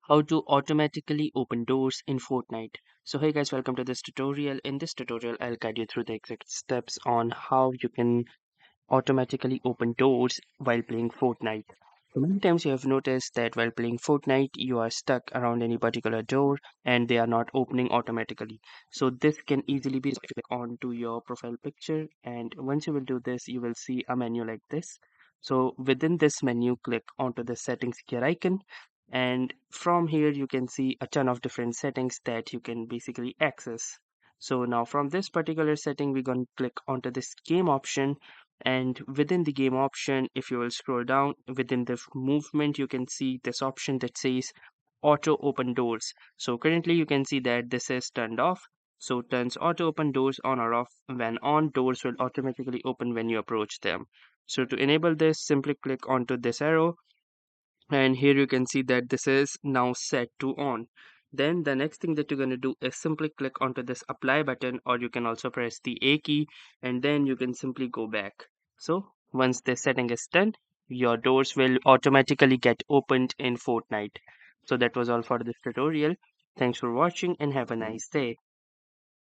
How to automatically open doors in Fortnite. So hey guys, welcome to this tutorial. In this tutorial, I'll guide you through the exact steps on how you can automatically open doors while playing Fortnite. So many times you have noticed that while playing Fortnite, you are stuck around any particular door and they are not opening automatically. So this can easily be click onto your profile picture, and once you will do this, you will see a menu like this. So within this menu, click onto the settings gear icon, and from here you can see a ton of different settings that you can basically access. So now from this particular setting, we're going to click onto this game option, and within the game option, if you will scroll down within the movement, you can see this option that says auto open doors. So currently you can see that this is turned off. So turns auto open doors on or off. When on, doors will automatically open when you approach them. So to enable this, simply click onto this arrow, and here you can see that this is now set to on. Then the next thing that you're going to do is simply click onto this apply button, or you can also press the A key, and then you can simply go back. So once this setting is done, your doors will automatically get opened in Fortnite. So that was all for this tutorial. Thanks for watching and have a nice day.